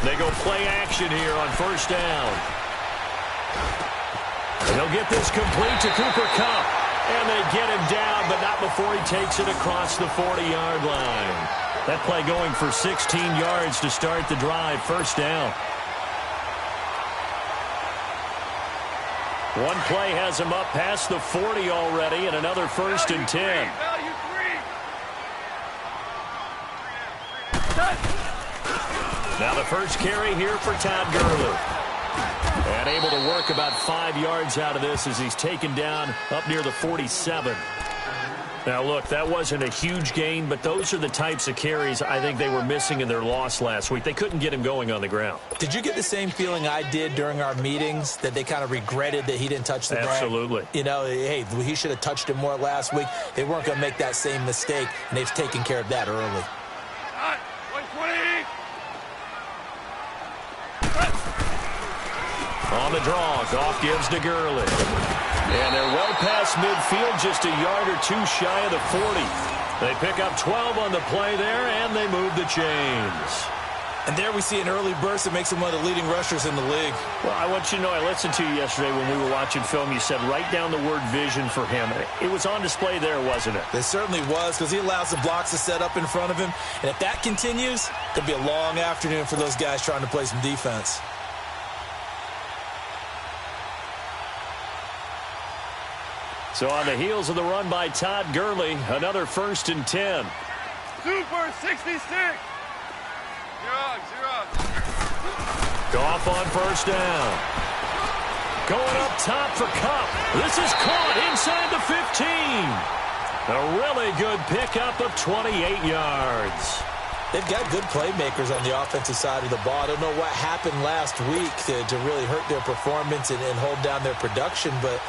They go play action here on first down. They'll get this complete to Cooper Kupp. And they get him down, but not before he takes it across the 40-yard line. That play going for 16 yards to start the drive. First down. One play has him up past the 40 already, and another first and 10. Now the first carry here for Todd Gurley. And able to work about 5 yards out of this as he's taken down up near the 47. Now, look, that wasn't a huge gain, but those are the types of carries I think they were missing in their loss last week. They couldn't get him going on the ground. Did you get the same feeling I did during our meetings, that they kind of regretted that he didn't touch the ground? Absolutely. You know, hey, he should have touched it more last week. They weren't going to make that same mistake, and they've taken care of that early. On the draw, Goff gives to Gurley. And they're well past midfield, just a yard or two shy of the 40. They pick up 12 on the play there, and they move the chains. And there we see an early burst that makes him one of the leading rushers in the league. Well, I want you to know, I listened to you yesterday when we were watching film. You said write down the word vision for him. It was on display there, wasn't it? It certainly was, because he allows the blocks to set up in front of him. And if that continues, it'll be a long afternoon for those guys trying to play some defense. So on the heels of the run by Todd Gurley, another first and 10. Super 66. Goff on first down. Going up top for Kupp. This is caught inside the 15. A really good pickup of 28 yards. They've got good playmakers on the offensive side of the ball. I don't know what happened last week to really hurt their performance and hold down their production, but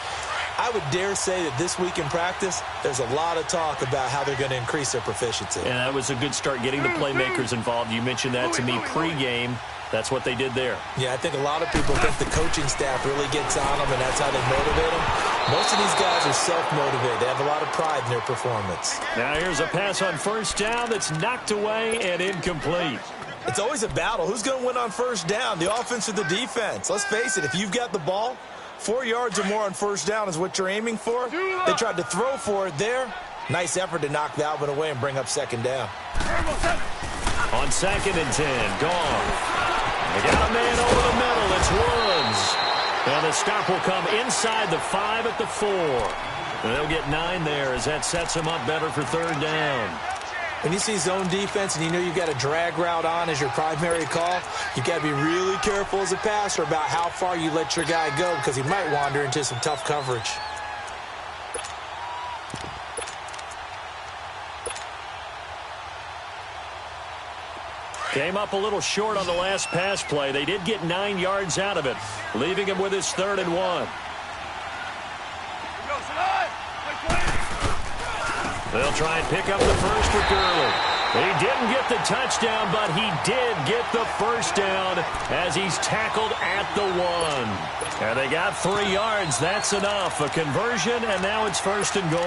I would dare say that this week in practice, there's a lot of talk about how they're going to increase their proficiency. And that was a good start, getting the playmakers involved. You mentioned that to me pregame. That's what they did there. Yeah, I think a lot of people think the coaching staff really gets on them, and that's how they motivate them. Most of these guys are self-motivated. They have a lot of pride in their performance. Now here's a pass on first down that's knocked away and incomplete. It's always a battle. Who's going to win on first down, the offense or the defense? Let's face it, if you've got the ball, 4 yards or more on first down is what you're aiming for. They tried to throw for it there. Nice effort to knock that one away and bring up second down. On second and 10, gone. They got a man over the middle. It's Woods. And the stop will come inside the 5 at the 4. And they'll get 9 there as that sets them up better for third down. When you see zone defense and you know you've got a drag route on as your primary call, you've got to be really careful as a passer about how far you let your guy go, because he might wander into some tough coverage. Came up a little short on the last pass play. They did get 9 yards out of it, leaving him with his 3rd and 1. They'll try and pick up the first for Gurley. He didn't get the touchdown, but he did get the first down as he's tackled at the 1. And they got 3 yards. That's enough. A conversion, and now it's 1st and goal.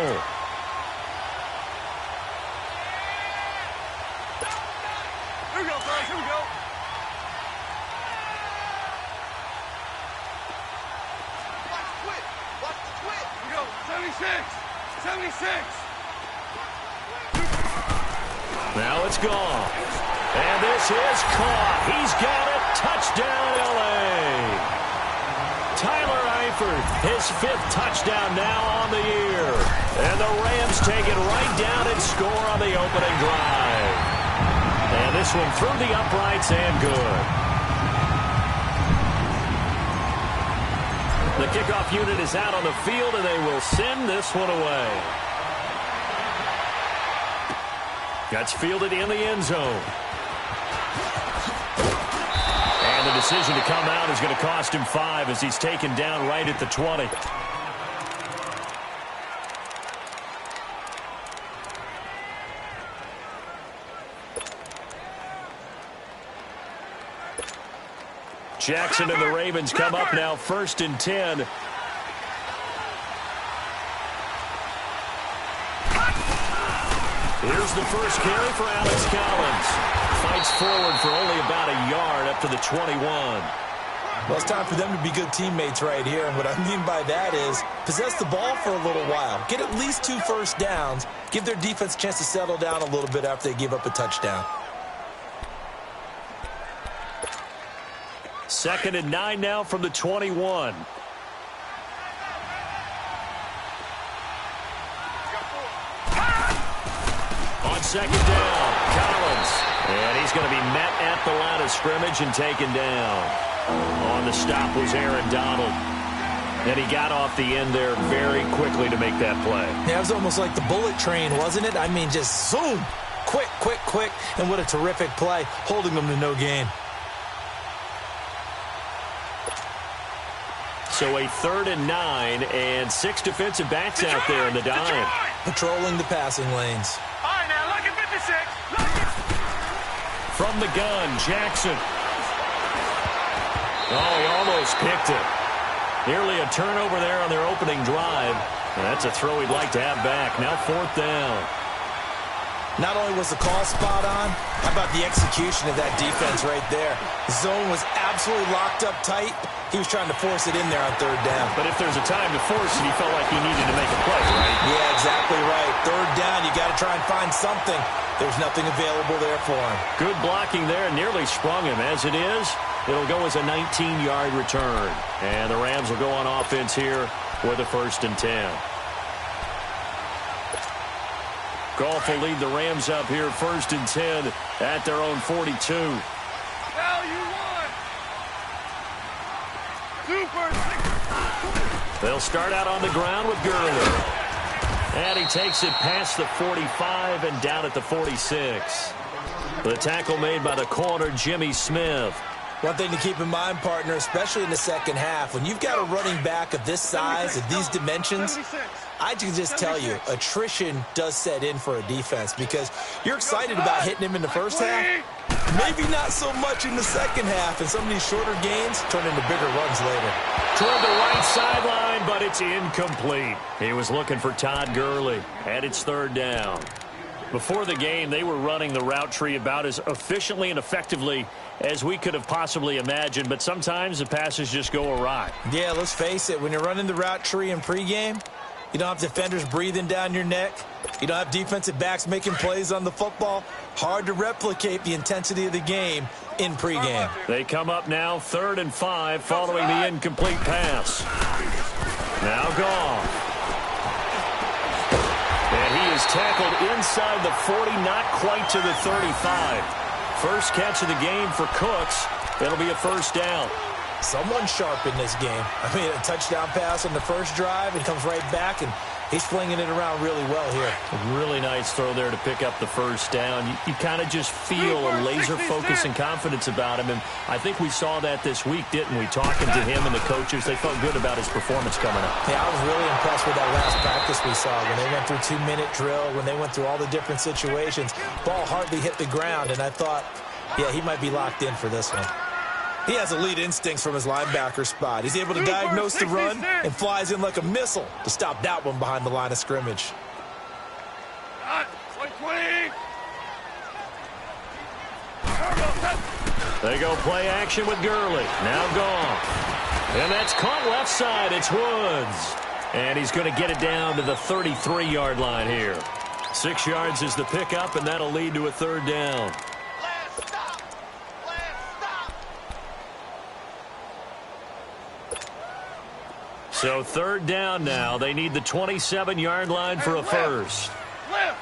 Here we go, guys. Here we go. Watch the twit. Watch the twit. Here we go. 76. 76. Now it's gone. And this is caught. He's got it. Touchdown, L.A. Tyler Eifert, his 5th touchdown now on the year. And the Rams take it right down and score on the opening drive. And this one through the uprights and good. The kickoff unit is out on the field, and they will send this one away. That's fielded in the end zone. And the decision to come out is going to cost him 5 as he's taken down right at the 20. Jackson and the Ravens come up now 1st and 10. Here's the first carry for Alex Collins. fights forward for only about a yard up to the 21. Well, it's time for them to be good teammates right here. And what I mean by that is possess the ball for a little while. Get at least 2 first downs. Give their defense a chance to settle down a little bit after they give up a touchdown. 2nd and 9 now from the 21. On 2nd down, Collins. And he's going to be met at the line of scrimmage and taken down. On the stop was Aaron Donald. And he got off the end there very quickly to make that play. Yeah, it was almost like the bullet train, wasn't it? I mean, just zoom. Quick, quick, quick. And what a terrific play, holding them to no gain. So a 3rd and 9 and 6 defensive backs out there in the dime. Patrolling the passing lanes. All right, now, look at 56. From the gun, Jackson. Oh, he almost picked it. Nearly a turnover there on their opening drive. And that's a throw he'd like to have back. Now 4th down. Not only was the call spot on, how about the execution of that defense right there? The zone was absolutely locked up tight. He was trying to force it in there on 3rd down. But if there's a time to force it, he felt like he needed to make a play, right? Yeah, exactly right. 3rd down, you got to try and find something. There's nothing available there for him. Good blocking there, nearly sprung him. As it is, it'll go as a 19-yard return. And the Rams will go on offense here with a 1st and 10. Goff will lead the Rams up here 1st and 10 at their own 42. Hell, you won. Super. They'll start out on the ground with Gurley. And he takes it past the 45 and down at the 46. The tackle made by the corner, Jimmy Smith. One thing to keep in mind, partner, especially in the second half, when you've got a running back of this size, of these dimensions, I can just tell you, attrition does set in for a defense because you're excited about hitting him in the first half. Maybe not so much in the second half, and some of these shorter gains turn into bigger runs later. Toward the right sideline, but it's incomplete. He was looking for Todd Gurley, and it's 3rd down. Before the game, they were running the route tree about as efficiently and effectively as we could have possibly imagined, but sometimes the passes just go awry. Yeah, let's face it, when you're running the route tree in pregame, you don't have defenders breathing down your neck. You don't have defensive backs making plays on the football. Hard to replicate the intensity of the game in pregame. They come up now 3rd and 5 following the incomplete pass. Now Goff. And he is tackled inside the 40, not quite to the 35. First catch of the game for Cooks. It'll be a 1st down. Someone sharp in this game. I mean, a touchdown pass on the first drive and comes right back, and he's flinging it around really well here. A really nice throw there to pick up the 1st down. You kind of just feel a laser focus and confidence about him, and I think we saw that this week, didn't we? Talking to him and the coaches, they felt good about his performance coming up. Yeah, I was really impressed with that last practice we saw when they went through 2-minute drill, when they went through all the different situations. Ball hardly hit the ground, and I thought, yeah, he might be locked in for this one. He has elite instincts from his linebacker spot. He's able to diagnose the run and flies in like a missile to stop that one behind the line of scrimmage. 120. They go play action with Gurley. Now Goff. And that's caught left side. It's Woods. And he's going to get it down to the 33-yard line here. 6 yards is the pickup, and that'll lead to a 3rd down. So 3rd down now. They need the 27-yard line for a 1st. Lift.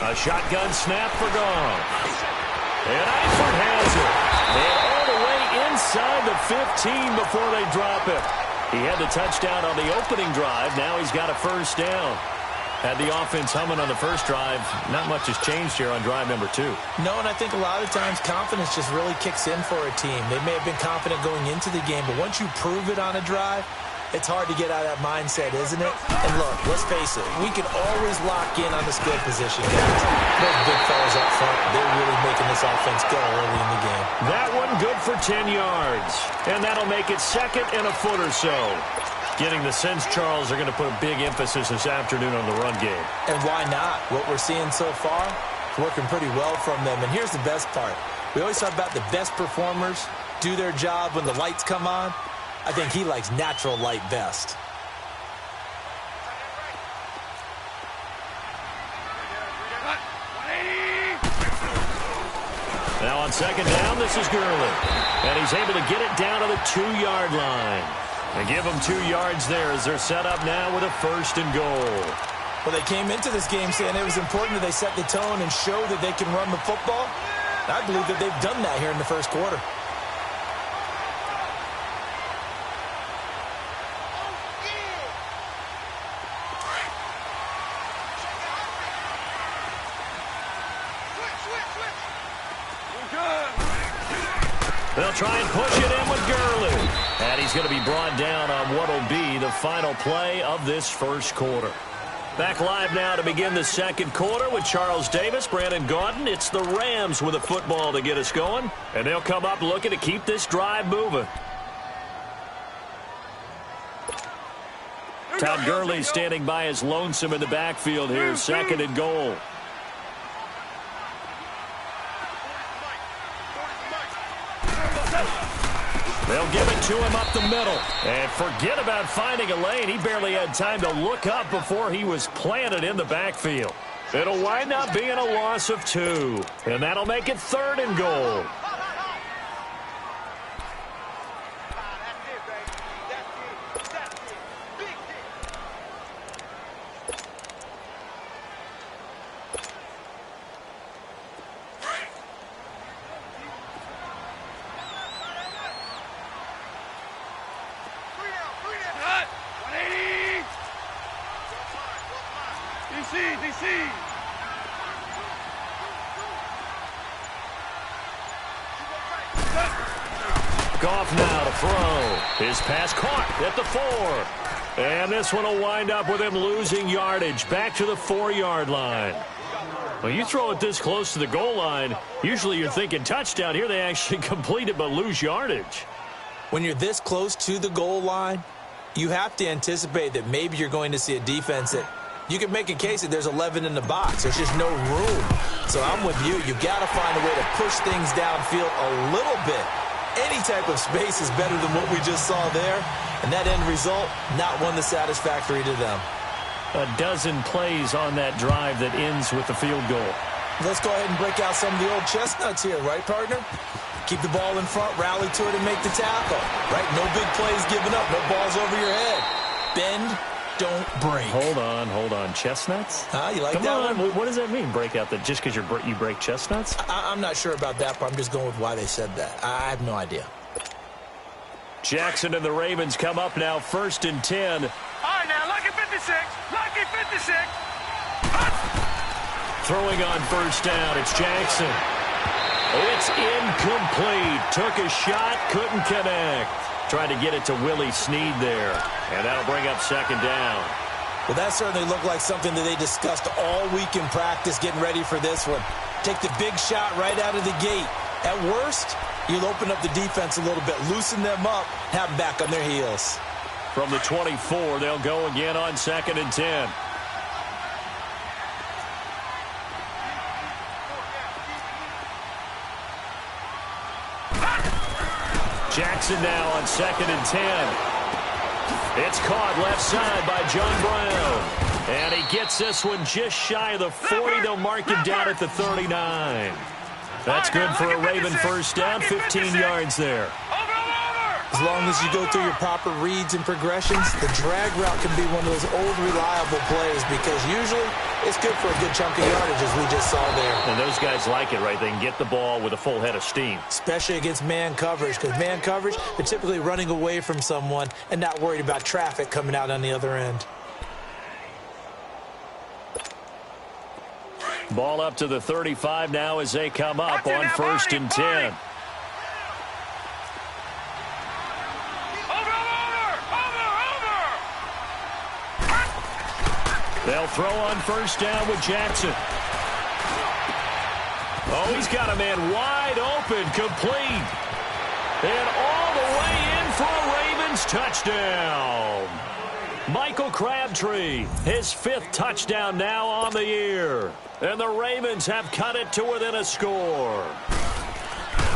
A shotgun snap for Goff. And Eifert has it. And all the way inside the 15 before they drop it. He had the touchdown on the opening drive. Now he's got a 1st down. Had the offense humming on the first drive. Not much has changed here on drive number 2. No, and I think a lot of times confidence just really kicks in for a team. They may have been confident going into the game, but once you prove it on a drive, it's hard to get out of that mindset, isn't it? And look, let's face it, we can always lock in on the skill position, guys. Those big fellas up front, they're really making this offense go early in the game. That one good for 10 yards. And that'll make it 2nd and a foot or so. Getting the sense, Charles, are going to put a big emphasis this afternoon on the run game. And why not? What we're seeing so far is working pretty well from them. And here's the best part. We always talk about the best performers do their job when the lights come on. I think he likes natural light best. Now on second down, this is Gurley. And he's able to get it down to the 2-yard line. And give them 2 yards there as they're set up now with a 1st and goal. Well, they came into this game saying it was important that they set the tone and show that they can run the football. I believe that they've done that here in the first quarter. They'll try and push it in with Gurley. And he's going to be brought down on what will be the final play of this first quarter. Back live now to begin the second quarter with Charles Davis, Brandon Gaudin. It's the Rams with a football to get us going. And they'll come up looking to keep this drive moving. Todd Gurley standing by as lonesome in the backfield here. 2nd and goal. They'll give it to him up the middle. And forget about finding a lane. He barely had time to look up before he was planted in the backfield. It'll wind up being a loss of 2. And that'll make it 3rd and goal. Goff now to throw. His pass caught at the 4. And this one will wind up with him losing yardage back to the 4-yard line. Well, you throw it this close to the goal line, usually you're thinking touchdown. Here they actually complete it but lose yardage. When you're this close to the goal line, you have to anticipate that maybe you're going to see a defense that you can make a case that there's 11 in the box. There's just no room. So I'm with you. You got to find a way to push things downfield a little bit. Any type of space is better than what we just saw there. And that end result, not one that's satisfactory to them. A dozen plays on that drive that ends with the field goal. Let's go ahead and break out some of the old chestnuts here, right, partner? Keep the ball in front, rally to it, and make the tackle. Right? No big plays given up. No balls over your head. Bend, don't break. Hold on. Chestnuts? You like Come that on. one? What does that mean, break out? That just because you break chestnuts? I'm not sure about that, but I'm just going with why they said that. I have no idea. Jackson and the Ravens come up now, 1st and 10. All right, now, lucky 56. Lucky 56. Throwing on 1st down, it's Jackson. It's incomplete. Took a shot, couldn't connect. Tried to get it to Willie Snead there. And that'll bring up 2nd down. Well, that certainly looked like something that they discussed all week in practice, getting ready for this one. Take the big shot right out of the gate. At worst, you'll open up the defense a little bit, loosen them up, have them back on their heels. From the 24, they'll go again on 2nd and 10. Jackson now on 2nd and 10. It's caught left side by John Brown. And he gets this one just shy of the 40. They'll mark him down at the 39. That's good for a Raven 1st down, 15 yards there. As long as you go through your proper reads and progressions, the drag route can be one of those old reliable plays because usually it's good for a good chunk of yardage, as we just saw there. And those guys like it, right? They can get the ball with a full head of steam. Especially against man coverage, because man coverage, they're typically running away from someone and not worried about traffic coming out on the other end. Ball up to the 35 now as they come up on 1st and 10. They'll throw on 1st down with Jackson. Oh, he's got a man wide open, complete. And all the way in for a Ravens Ravens touchdown. Michael Crabtree, his 5th touchdown now on the year. And the Ravens have cut it to within a score.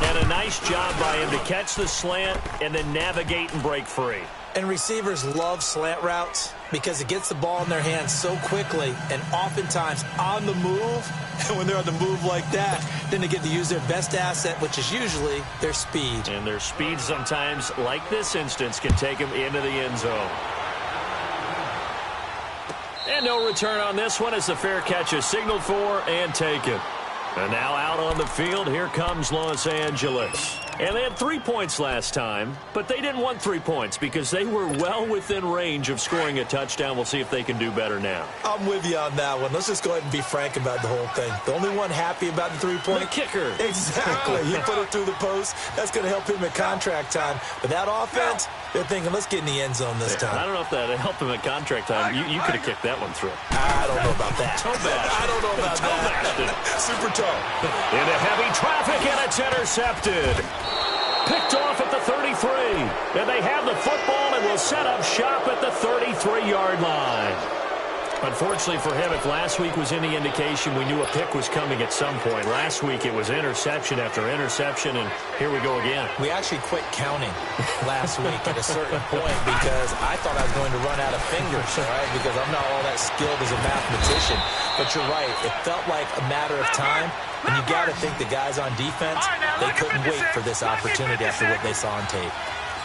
And a nice job by him to catch the slant and then navigate and break free. And receivers love slant routes because it gets the ball in their hands so quickly and oftentimes on the move. And when they're on the move like that, then they get to use their best asset, which is usually their speed. And their speed sometimes, like this instance, can take them into the end zone. And no return on this one as the fair catch is signaled for and taken. And now out on the field, here comes Los Angeles. And they had 3 points last time, but they didn't want 3 points because they were well within range of scoring a touchdown. We'll see if they can do better now. I'm with you on that one. Let's just go ahead and be frank about the whole thing. The only one happy about the 3-point? The kicker. Exactly. He put it through the post. That's going to help him at contract time. But that offense, they're thinking, let's get in the end zone this time. I don't know if that helped him at contract time. You could have kicked that one through. I don't know about that. Toe bash. I don't know about that. Super toe. Into heavy traffic, and it's intercepted. Picked off at the 33. And they have the football and will set up shop at the 33-yard line. Unfortunately for him, if last week was any indication, we knew a pick was coming at some point. Last week it was interception after interception, and here we go again. We actually quit counting last week at a certain point because I thought I was going to run out of fingers, right? Because I'm not all that skilled as a mathematician. But you're right. It felt like a matter of time, and you got to think the guys on defense, they couldn't wait for this opportunity after what they saw on tape.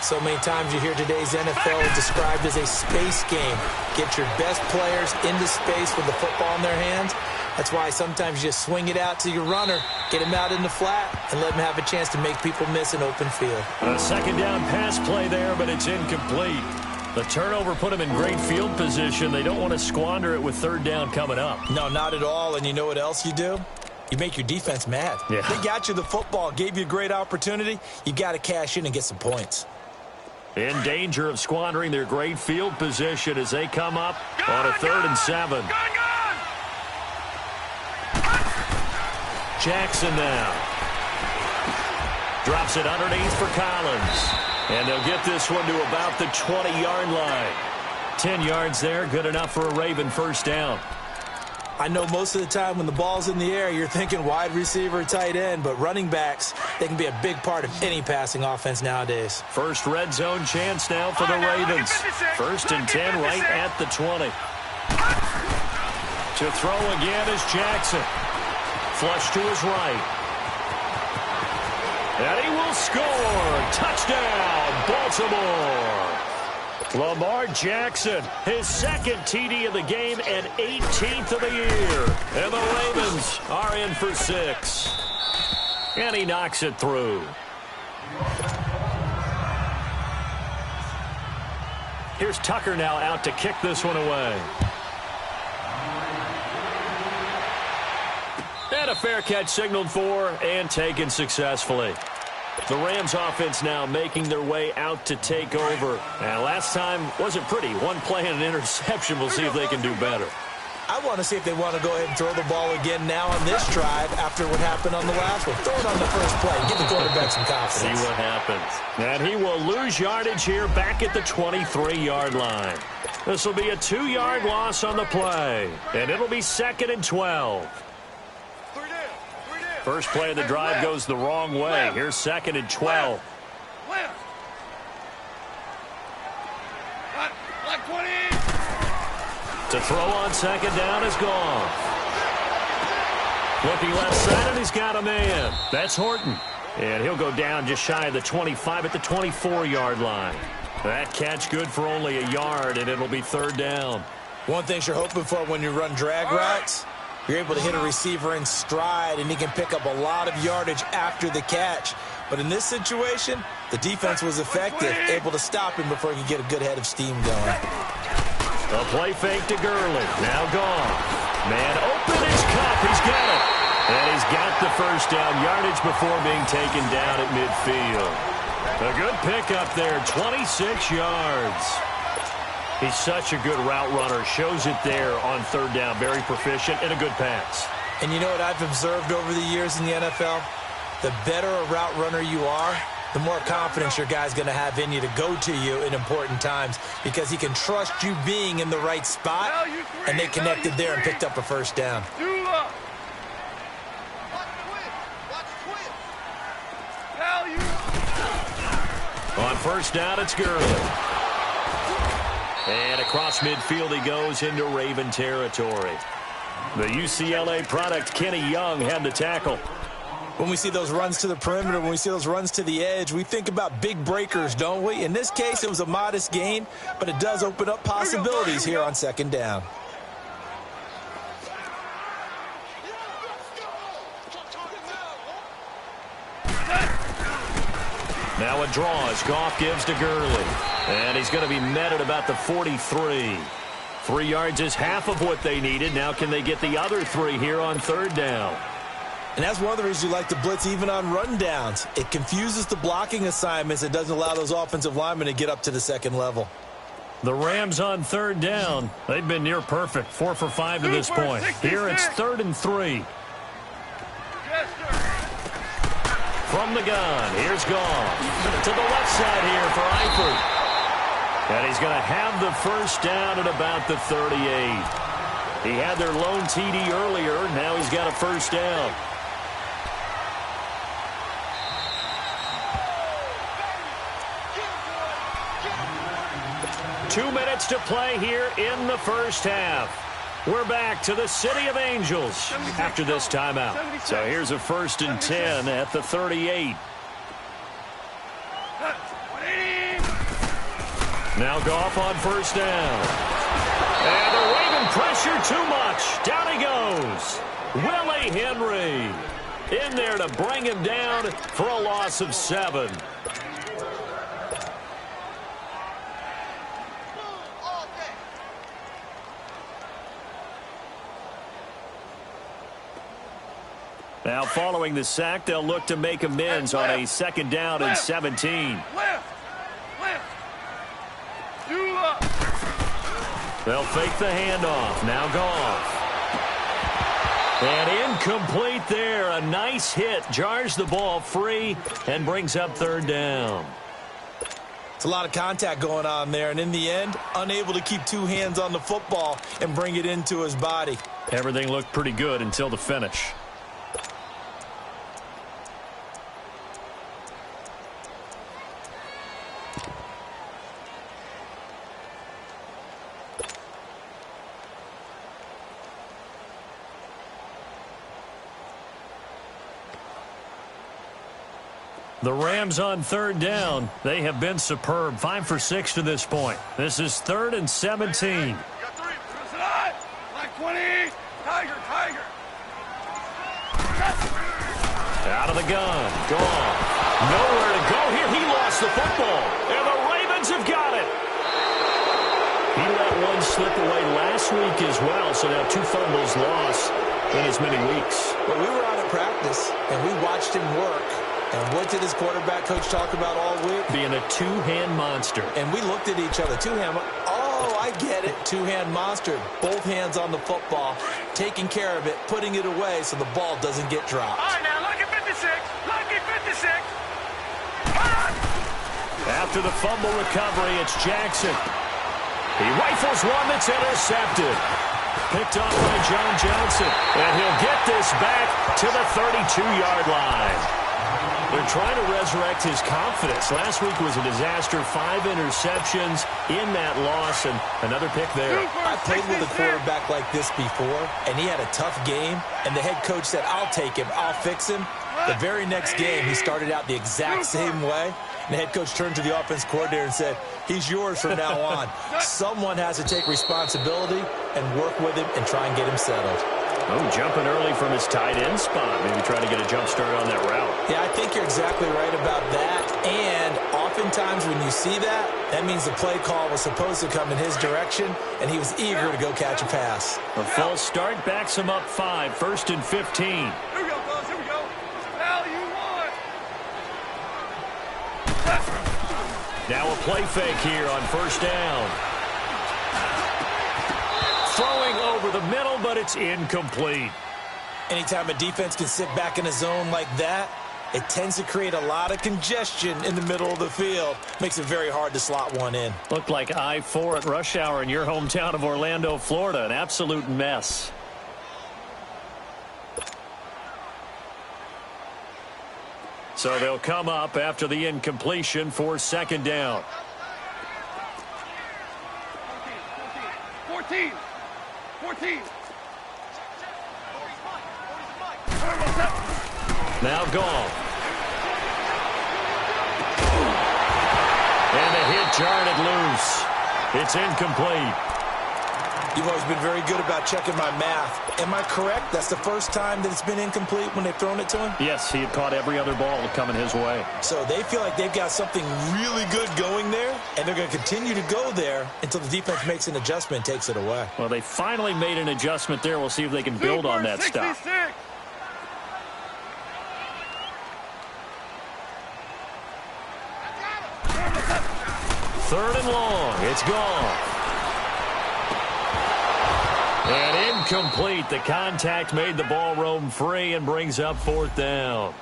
So many times you hear today's NFL described as a space game. Get your best players into space with the football in their hands. That's why sometimes you just swing it out to your runner, get him out in the flat, and let him have a chance to make people miss an open field. A second down pass play there, but it's incomplete. The turnover put him in great field position. They don't want to squander it with third down coming up. No, not at all. And you know what else you do? You make your defense mad. Yeah. They got you the football, gave you a great opportunity. You got to cash in and get some points. In danger of squandering their great field position as they come up on a 3rd and 7. Jackson now. Drops it underneath for Collins. And they'll get this one to about the 20-yard line. 10 yards there, good enough for a Raven first down. I know most of the time when the ball's in the air, you're thinking wide receiver, tight end, but running backs, they can be a big part of any passing offense nowadays. First red zone chance now for the Ravens. 1st and 10 right at the 20. To throw again is Jackson. Flush to his right. And he will score. Touchdown, Baltimore. Lamar Jackson, his 2nd TD of the game and 18th of the year. And the Ravens are in for 6. And he knocks it through. Here's Tucker now out to kick this one away. And a fair catch signaled for and taken successfully. The Rams offense now making their way out to take over. And last time wasn't pretty. One play and an interception. We'll see if they can do better. I want to see if they want to go ahead and throw the ball again now on this drive after what happened on the last one. Throw it on the first play. Give the quarterback some confidence. See what happens. And he will lose yardage here back at the 23-yard line. This will be a 2-yard loss on the play. And it'll be 2nd and 12. First play of the drive goes the wrong way. Here's 2nd and 12. To throw on 2nd down is gone. Looking left side, and he's got a man. That's Horton. And he'll go down just shy of the 25 at the 24-yard line. That catch good for only a yard, and it'll be 3rd down. One thing you're hoping for when you run drag routes, you're able to hit a receiver in stride, and he can pick up a lot of yardage after the catch. But in this situation, the defense was effective, able to stop him before he could get a good head of steam going. A play fake to Gurley. Now gone. Man open, it's Kupp. He's got it. And he's got the first down yardage before being taken down at midfield. A good pickup there, 26 yards. He's such a good route runner. Shows it there on 3rd down. Very proficient and a good pass. And you know what I've observed over the years in the NFL? The better a route runner you are, the more confidence your guy's going to have in you to go to you in important times because he can trust you being in the right spot, and they connected there and picked up a first down. On first down, it's Gurley. And across midfield he goes into Raven territory. The UCLA product, Kenny Young, had the tackle. When we see those runs to the perimeter, when we see those runs to the edge, we think about big breakers, don't we? In this case, it was a modest gain, but it does open up possibilities here on second down. Now a draw as Goff gives to Gurley. And he's going to be met at about the 43. 3 yards is half of what they needed. Now can they get the other 3 here on third down? And that's one of the reasons you like to blitz even on rundowns. It confuses the blocking assignments. It doesn't allow those offensive linemen to get up to the second level. The Rams on third down. They've been near perfect. 4 for 5 to this point. Here it's 3rd and 3. From the gun, here's Goff. To the left side here for Eifert. And he's going to have the first down at about the 38. He had their lone TD earlier. Now he's got a first down. Two minutes to play here in the first half. We're back to the City of Angels after this timeout. So here's a 1st and 10 at the 38. Now Goff on first down. And the Raven pressure too much. Down he goes. Willie Henry in there to bring him down for a loss of 7. Now following the sack, they'll look to make amends on a 2nd down and 17. They'll fake the handoff. Now Goff. And incomplete there. A nice hit. Jars the ball free and brings up 3rd down. It's a lot of contact going on there, and in the end, unable to keep 2 hands on the football and bring it into his body. Everything looked pretty good until the finish. The Rams on 3rd down. They have been superb. 5 for 6 to this point. This is 3rd and 17. Out of the gun. Gone. Nowhere to go here. He lost the football. And the Ravens have got it. He let one slip away last week as well. So now 2 fumbles lost in as many weeks. But we were out at practice, and we watched him work. And what did his quarterback coach talk about all week? Being a 2-hand monster. And we looked at each other. 2-hand. Oh, I get it. 2-hand monster. Both hands on the football, taking care of it, putting it away so the ball doesn't get dropped. All right, now, lucky 56. Lucky 56. After the fumble recovery, it's Jackson. He rifles one that's intercepted. Picked off by John Johnson. And he'll get this back to the 32-yard line. They're trying to resurrect his confidence. Last week was a disaster. 5 interceptions in that loss, and another pick there. I played with a quarterback like this before, and he had a tough game, and the head coach said, I'll take him, I'll fix him. The very next game, he started out the exact same way, and the head coach turned to the offense coordinator and said, he's yours from now on. Someone has to take responsibility and work with him and try and get him settled. Oh, jumping early from his tight end spot. Maybe trying to get a jump start on that route. Yeah, I think you're exactly right about that. And oftentimes when you see that, that means the play call was supposed to come in his direction, and he was eager to go catch a pass. A false start backs him up 5. 1st and 15. Here we go, fellas. Here we go. Now you want. Now a play fake here on 1st down. Throwing over the middle, but it's incomplete. Anytime a defense can sit back in a zone like that, It tends to create a lot of congestion in the middle of the field. Makes it very hard to slot one in. Looked like I-4 at rush hour in your hometown of Orlando, Florida. An absolute mess. So they'll come up after the incompletion for second down. 14. 14. Now gone. And the hit jarred it loose. It's incomplete. You've always been very good about checking my math. Am I correct? That's the first time that it's been incomplete when they've thrown it to him? Yes, he had caught every other ball coming his way. So they feel like they've got something really good going there, and they're going to continue to go there until the defense makes an adjustment and takes it away. Well, they finally made an adjustment there. We'll see if they can build on that stuff. 66. Third and long. It's gone. And incomplete. The contact made the ball roam free and brings up fourth down.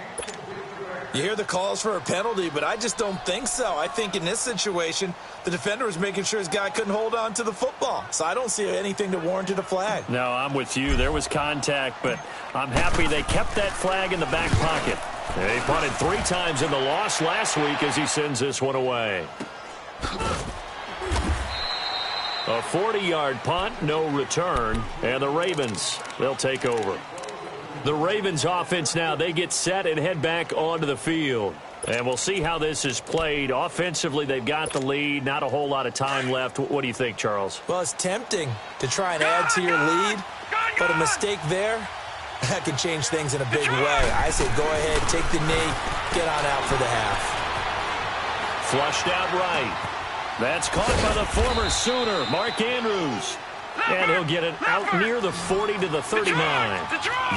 You hear the calls for a penalty, but I just don't think so. I think in this situation, the defender was making sure his guy couldn't hold on to the football. So I don't see anything to warrant a flag. No, I'm with you. There was contact, but I'm happy they kept that flag in the back pocket. They punted 3 times in the loss last week as he sends this one away. A 40-yard punt, no return, and the Ravens, they'll take over. The Ravens offense now, they get set and head back onto the field. And we'll see how this is played. Offensively, they've got the lead. Not a whole lot of time left. What do you think, Charles? Well, it's tempting to try and add to your lead, but a mistake there, that can change things in a big way. I say go ahead, take the knee, get on out for the half. Flushed out right. That's caught by the former Sooner, Mark Andrews. And he'll get it out near the 40 to the 39.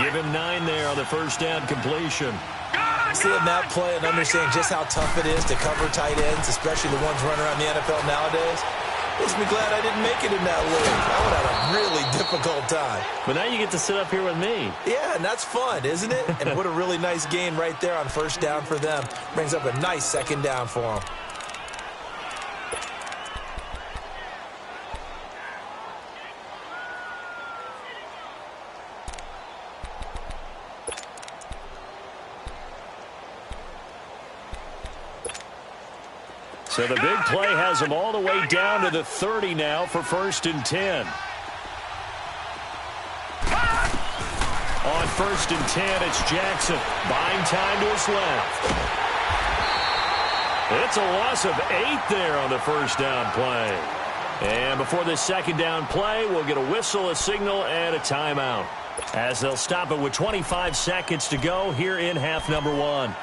Give him 9 there on the first down completion. Seeing that play and understanding just how tough it is to cover tight ends, especially the ones running around the NFL nowadays, makes me glad I didn't make it in that league. I would have a really difficult time. But now you get to sit up here with me. Yeah, and that's fun, isn't it? And what a really nice gain right there on first down for them. Brings up a nice second down for them. So the big play has them all the way down to the 30 now for 1st and 10. On 1st and 10, it's Jackson. Buying time to his left. It's a loss of 8 there on the first down play. And before this second down play, we'll get a whistle, a signal, and a timeout. As they'll stop it with 25 seconds to go here in half number 1.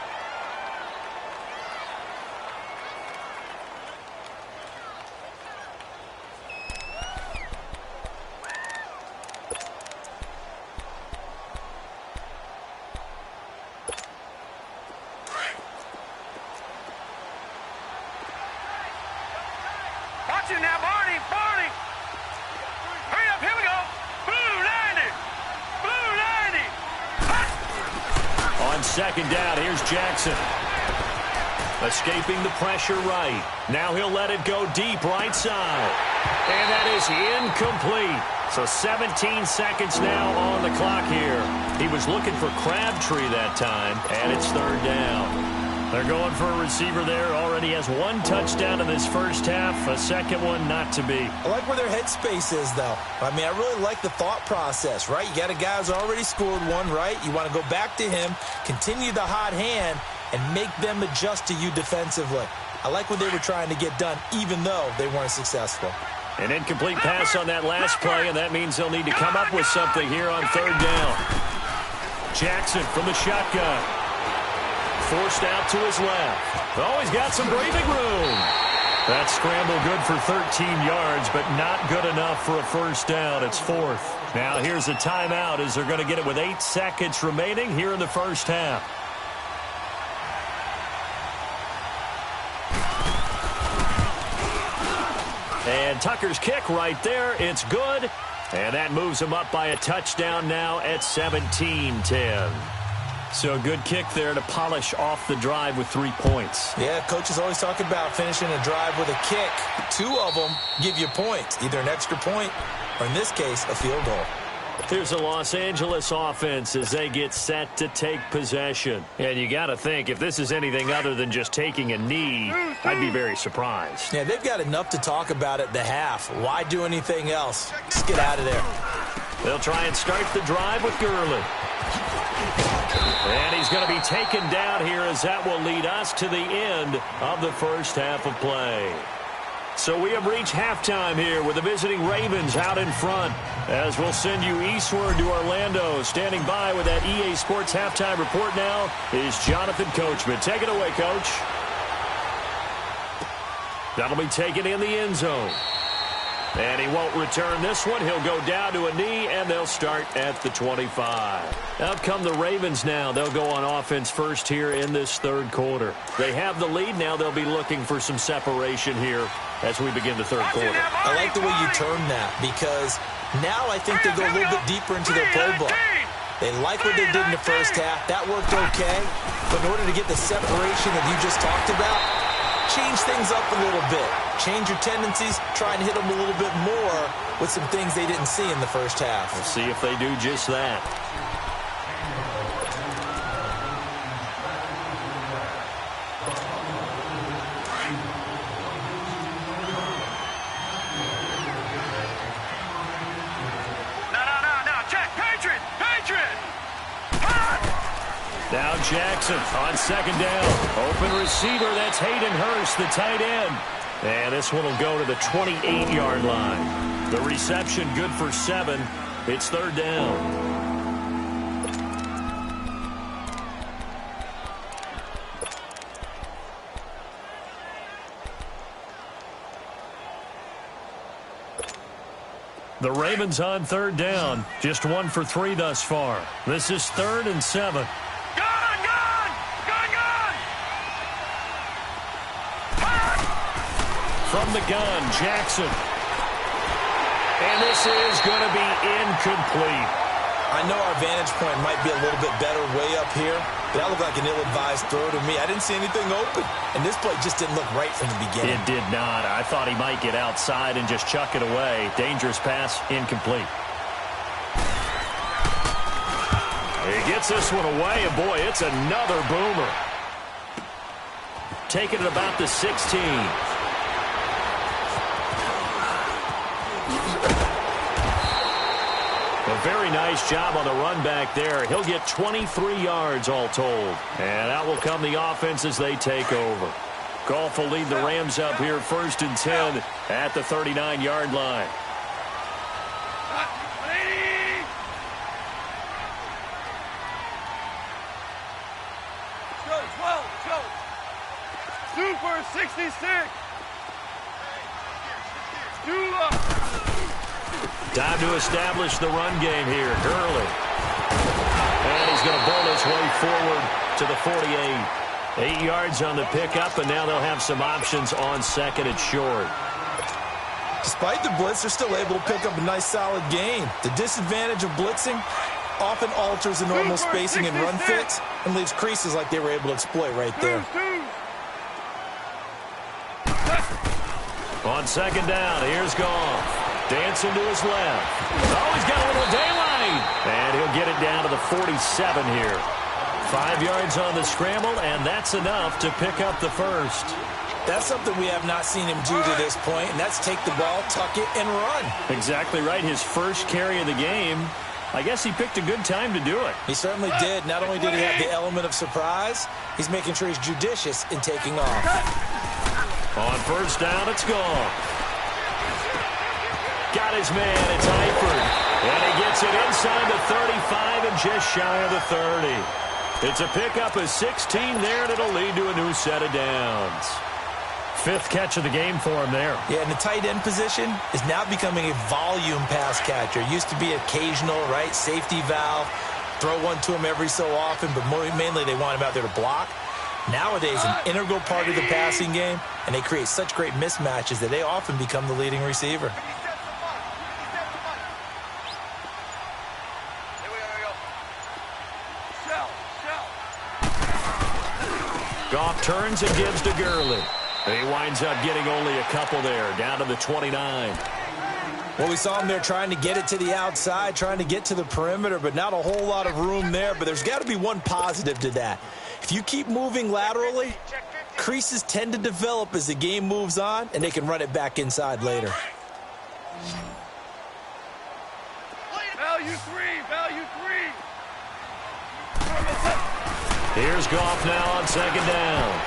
Second down, here's Jackson. Escaping the pressure right. Now he'll let it go deep right side. And that is incomplete. So 17 seconds now on the clock here. He was looking for Crabtree that time, and it's 3rd down. They're going for a receiver there. Already has 1 touchdown in this first half. A second one not to be. I like where their headspace is, though. I mean, I really like the thought process, right? You got a guy who's already scored 1, right? You want to go back to him, continue the hot hand, and make them adjust to you defensively. I like what they were trying to get done, even though they weren't successful. An incomplete pass on that last play, and that means they'll need to come up with something here on 3rd down. Jackson from the shotgun. Forced out to his left. Oh, he's got some breathing room. That scramble good for 13 yards, but not good enough for a first down. It's 4th. Now here's a timeout as they're going to get it with 8 seconds remaining here in the first half. And Tucker's kick right there. It's good. And that moves him up by a touchdown now at 17-10. So a good kick there to polish off the drive with 3 points. Yeah, coaches always talk about finishing a drive with a kick. 2 of them give you points, either an extra point or, in this case, a field goal. Here's a Los Angeles offense as they get set to take possession. And you got to think, if this is anything other than just taking a knee, I'd be very surprised. Yeah, they've got enough to talk about at the half. Why do anything else? Just get out of there. They'll try and start the drive with Gurley. And he's going to be taken down here as that will lead us to the end of the first half of play. So we have reached halftime here with the visiting Ravens out in front as we'll send you eastward to Orlando. Standing by with that EA Sports halftime report now is Jonathan Coachman. Take it away, Coach. That'll be taken in the end zone. And he won't return this one. He'll go down to a knee, and they'll start at the 25. Out come the Ravens now. They'll go on offense first here in this third quarter. They have the lead. Now they'll be looking for some separation here as we begin the third quarter. I like the way you turn that because now I think they go a little bit deeper into their playbook. They like what they did in the first half. That worked okay. But in order to get the separation that you just talked about, change things up a little bit. Change your tendencies. Try and hit them a little bit more with some things they didn't see in the first half. We'll see if they do just that. Now Jackson on second down. Open receiver, that's Hayden Hurst, the tight end. And this one will go to the 28-yard line. The reception good for 7. It's third down. The Ravens on third down. Just 1 for 3 thus far. This is 3rd and 7. From the gun, Jackson. And this is going to be incomplete. I know our vantage point might be a little bit better way up here, but that looked like an ill-advised throw to me. I didn't see anything open, and this play just didn't look right from the beginning. It did not. I thought he might get outside and just chuck it away. Dangerous pass, incomplete. He gets this one away, and boy, it's another boomer. Taking it about the 16. A very nice job on the run back there. He'll get 23 yards all told. And out will come the offense as they take over. Goff will lead the Rams up here 1st and 10 at the 39-yard line. Super 66. Time to establish the run game here. Gurley. And he's going to bowl his way forward to the 48. 8 yards on the pickup, and now they'll have some options on second and short. Despite the blitz, they're still able to pick up a nice, solid gain. The disadvantage of blitzing often alters the normal spacing and run fits and leaves creases like they were able to exploit right there. On second down, here's Goff. Dancing to his left. Oh, he's got a little daylight. And he'll get it down to the 47 here. 5 yards on the scramble, and that's enough to pick up the first. That's something we have not seen him do to this point, and that's take the ball, tuck it, and run. Exactly right. His first carry of the game. I guess he picked a good time to do it. He certainly did. Not only did he have the element of surprise, he's making sure he's judicious in taking off. On first down, it's Goff. Got his man, it's Eifert. And he gets it inside the 35 and just shy of the 30. It's a pickup of 16 there, and it'll lead to a new set of downs. 5th catch of the game for him there. Yeah, and the tight end position is now becoming a volume pass catcher. It used to be occasional, right, safety valve, throw one to him every so often, but mainly they want him out there to block. Nowadays, an integral part of the passing game, and they create such great mismatches that they often become the leading receiver. Shell. Goff turns and gives to Gurley. He winds up getting only a couple there, down to the 29. Well, we saw him there trying to get it to the outside, trying to get to the perimeter, but not a whole lot of room there. But there's got to be one positive to that. If you keep moving laterally, creases tend to develop as the game moves on, and they can run it back inside later. Value three. Here's Goff now on second down.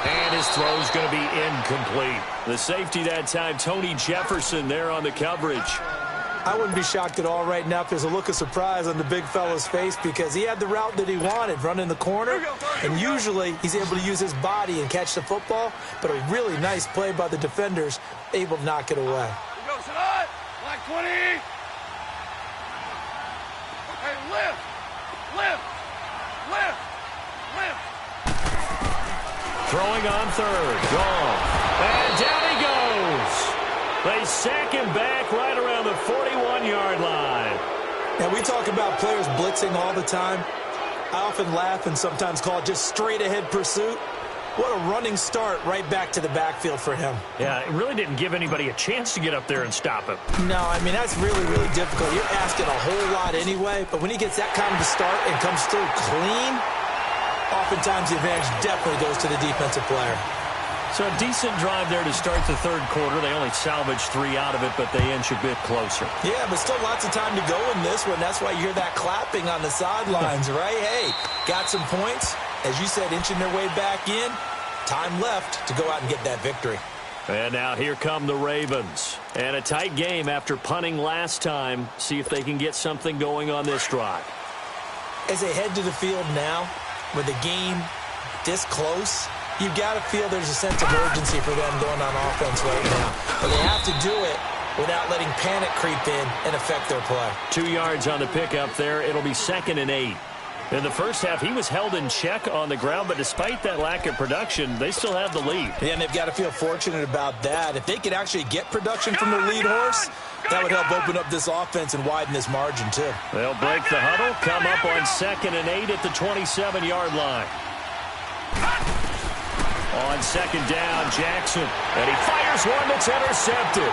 And his throw's going to be incomplete. The safety that time, Tony Jefferson, there on the coverage. I wouldn't be shocked at all right now if there's a look of surprise on the big fella's face because he had the route that he wanted, running the corner, and usually he's able to use his body and catch the football, but a really nice play by the defenders, able to knock it away. Here goes tonight. Black 20. Hey, lift. Throwing on third. Goff. And down he goes. They sack him back right around the 41-yard line. Now, we talk about players blitzing all the time. I often laugh and sometimes call it just straight-ahead pursuit. What a running start right back to the backfield for him. Yeah, it really didn't give anybody a chance to get up there and stop him. No, I mean, that's really, really difficult. You're asking a whole lot anyway, but when he gets that kind of a start and comes through clean, oftentimes the advantage definitely goes to the defensive player. So a decent drive there to start the third quarter. They only salvaged 3 out of it, but they inch a bit closer. Yeah, but still lots of time to go in this one. That's why you hear that clapping on the sidelines, right? Hey, got some points. As you said, inching their way back in. Time left to go out and get that victory. And now here come the Ravens. And a tight game after punting last time. See if they can get something going on this drive. As they head to the field now, with the game this close, you've got to feel there's a sense of urgency for them going on offense right now. But they have to do it without letting panic creep in and affect their play. 2 yards on the pickup there. It'll be 2nd and 8. In the first half, he was held in check on the ground, but despite that lack of production, they still have the lead. Yeah, and they've got to feel fortunate about that. If they could actually get production from their lead horse, that would help open up this offense and widen this margin, too. They'll break the huddle, come up on 2nd and 8 at the 27-yard line. On 2nd down, Jackson, and he fires one that's intercepted.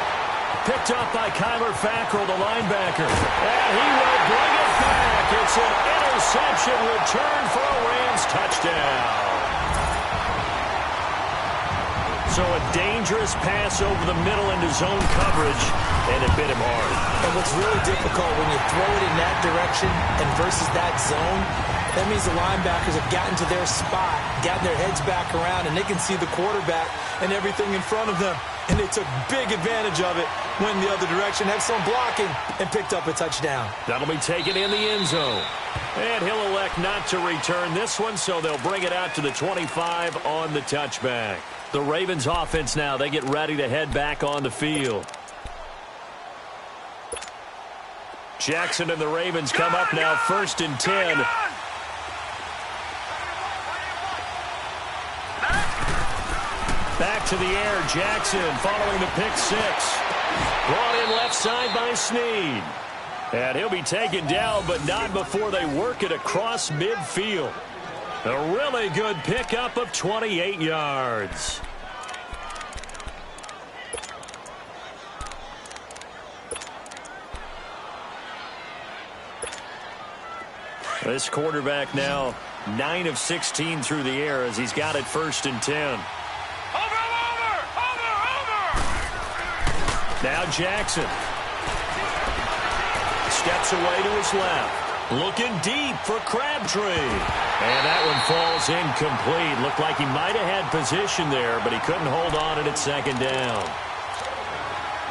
Picked up by Kyler Fackrell, the linebacker. And he will bring it back. It's an interception return for a Rams touchdown. So a dangerous pass over the middle into zone coverage, and it bit him hard. And what's really difficult when you throw it in that direction and versus that zone, that means the linebackers have gotten to their spot, gotten their heads back around, and they can see the quarterback and everything in front of them. And they took big advantage of it, went the other direction, excellent blocking, and picked up a touchdown. That'll be taken in the end zone. And he'll elect not to return this one, so they'll bring it out to the 25 on the touchback. The Ravens offense now, they get ready to head back on the field. Jackson and the Ravens come up now 1st and 10. Back to the air, Jackson following the pick 6. Brought in left side by Snead. And he'll be taken down, but not before they work it across midfield. A really good pickup of 28 yards. This quarterback now 9 of 16 through the air as he's got it 1st and 10. Now Jackson steps away to his left. Looking deep for Crabtree. And that one falls incomplete. Looked like he might have had position there, but he couldn't hold on it at 2nd down.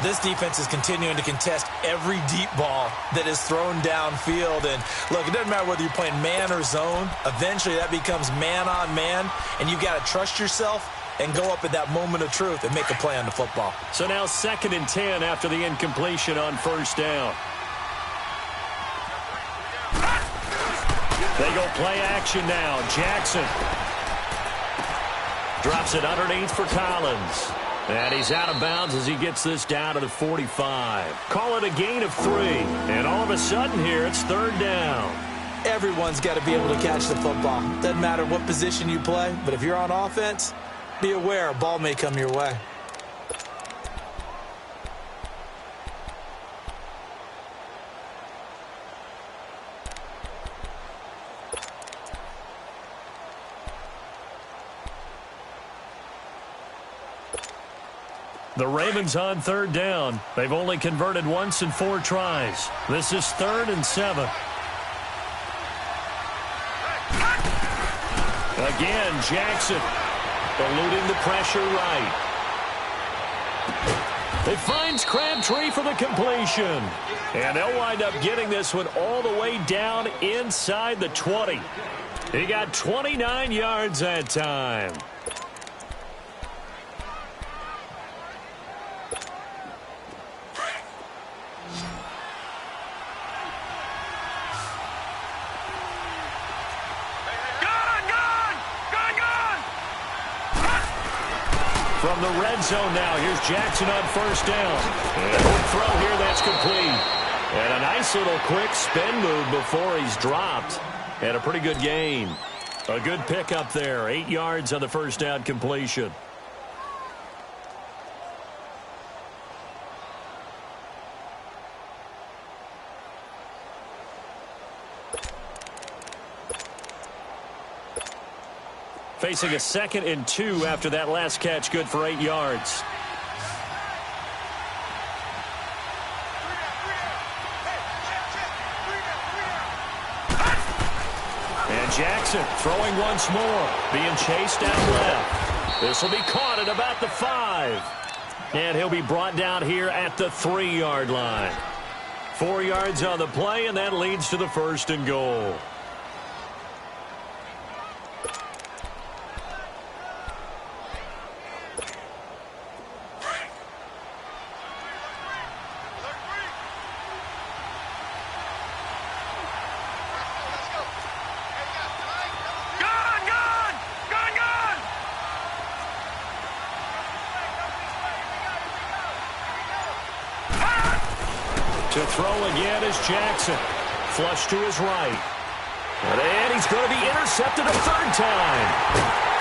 This defense is continuing to contest every deep ball that is thrown downfield. And look, it doesn't matter whether you're playing man or zone. Eventually that becomes man on man, and you've got to trust yourself and go up at that moment of truth and make a play on the football. So now 2nd and 10 after the incompletion on 1st down. They go play action now. Jackson drops it underneath for Collins. And he's out of bounds as he gets this down to the 45. Call it a gain of 3. And all of a sudden here, it's 3rd down. Everyone's got to be able to catch the football. Doesn't matter what position you play, but if you're on offense, be aware a ball may come your way. The Ravens on third down. They've only converted once in 4 tries. This is 3rd and 7. Again, Jackson eluding the pressure right. It finds Crabtree for the completion. And they'll wind up getting this one all the way down inside the 20. He got 29 yards that time. From the red zone now, here's Jackson on first down. And a quick throw here, that's complete. And a nice little quick spin move before he's dropped. And a pretty good gain. A good pickup there, 8 yards on the first down completion. Facing a 2nd and 2 after that last catch, good for 8 yards. And Jackson throwing once more, being chased out left. This will be caught at about the 5. And he'll be brought down here at the 3-yard line. 4 yards on the play, and that leads to the 1st and goal. To throw again is Jackson. Flush to his right. And he's going to be intercepted a 3rd time.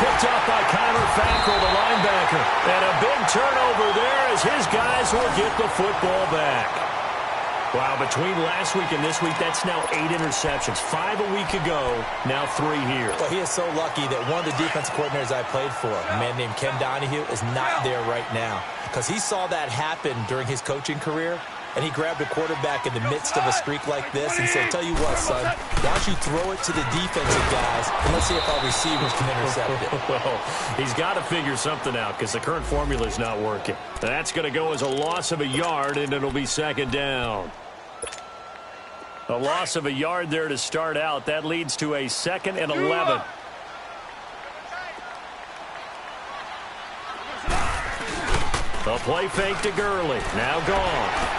Picked up by Kyler Fackrell, the linebacker. And a big turnover there as his guys will get the football back. Wow, between last week and this week, that's now 8 interceptions. 5 a week ago, now 3 here. Well, he is so lucky that one of the defensive coordinators I played for, a man named Ken Donahue, is not there right now. Because he saw that happen during his coaching career. And he grabbed a quarterback in the midst of a streak like this and said, tell you what, son, why don't you throw it to the defensive guys, and let's see if our receivers can intercept it. Well, he's got to figure something out because the current formula is not working. That's going to go as a loss of a yard, and it'll be 2nd down. A loss of a yard there to start out. That leads to a 2nd and 11. A play fake to Gurley. Now gone.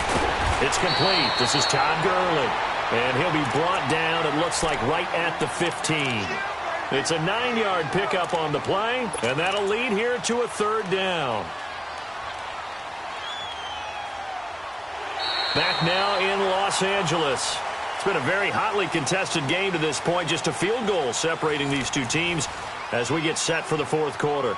It's complete. This is Todd Gurley. And he'll be brought down, it looks like, right at the 15. It's a 9-yard pickup on the play, and that'll lead here to a 3rd down. Back now in Los Angeles. It's been a very hotly contested game to this point. Just a field goal separating these two teams as we get set for the 4th quarter.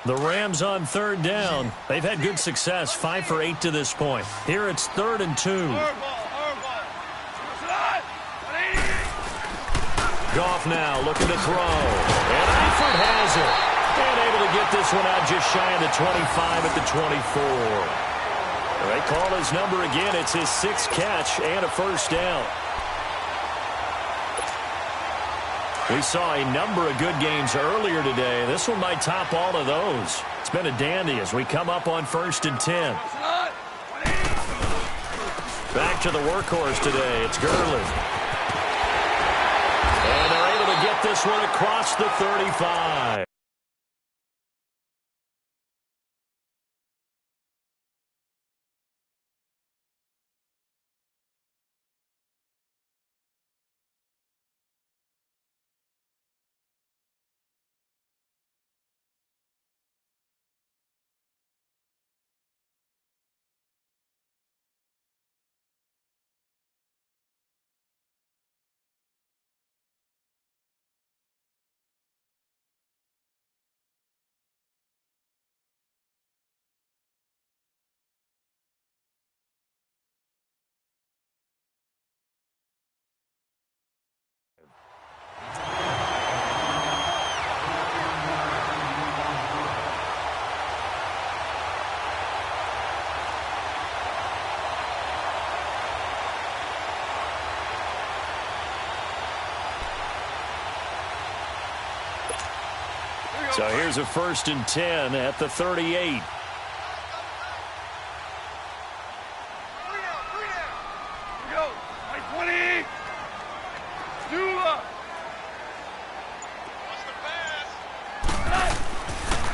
The Rams on 3rd down. They've had good success, 5 for 8 to this point. Here it's 3rd and 2. Goff now looking to throw. And Eifert has it. And able to get this one out just shy of the 25 at the 24. They call his number again. It's his 6th catch and a 1st down. We saw a number of good games earlier today. This one might top all of those. It's been a dandy as we come up on 1st and 10. Back to the workhorse today. It's Gurley. And they're able to get this one across the 35. So here's a 1st and 10 at the 38.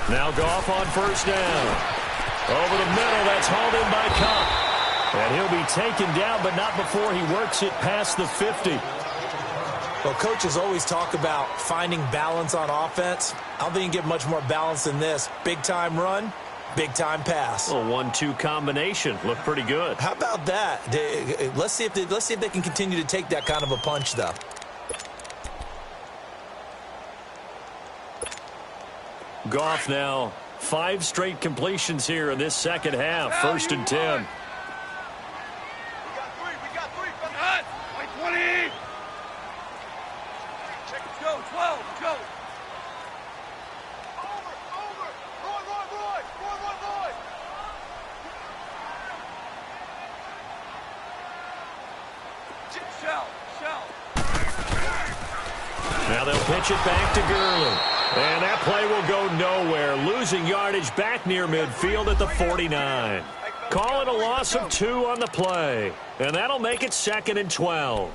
Now Goff on 1st down. Over the middle, that's hauled in by Kupp. And he'll be taken down, but not before he works it past the 50. Well, coaches always talk about finding balance on offense. I don't think you can get much more balance than this. Big-time run, big-time pass. A 1-2 combination. Looked pretty good. How about that? Let's see if they can continue to take that kind of a punch, though. Goff now 5 straight completions here in this second half. 1st and 10. We got three. Cut. 20. Let's go. 12. Let's go. Over. Roy. Shell. Now they'll pitch it back to Gurley. And that play will go nowhere. Losing yardage back near midfield at the 49. Call it a loss of 2 on the play. And that'll make it 2nd and 12.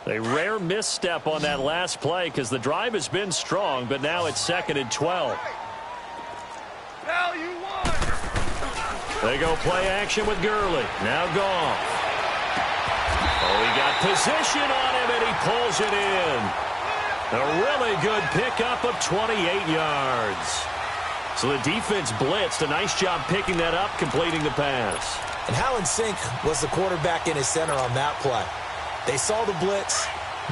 A rare misstep on that last play because the drive has been strong, but now it's 2nd and 12. They go play action with Gurley. Now Goff. Oh, he got position on him, and he pulls it in. A really good pickup of 28 yards. So the defense blitzed. A nice job picking that up, completing the pass. And how in sync was the quarterback in his center on that play? They saw the blitz,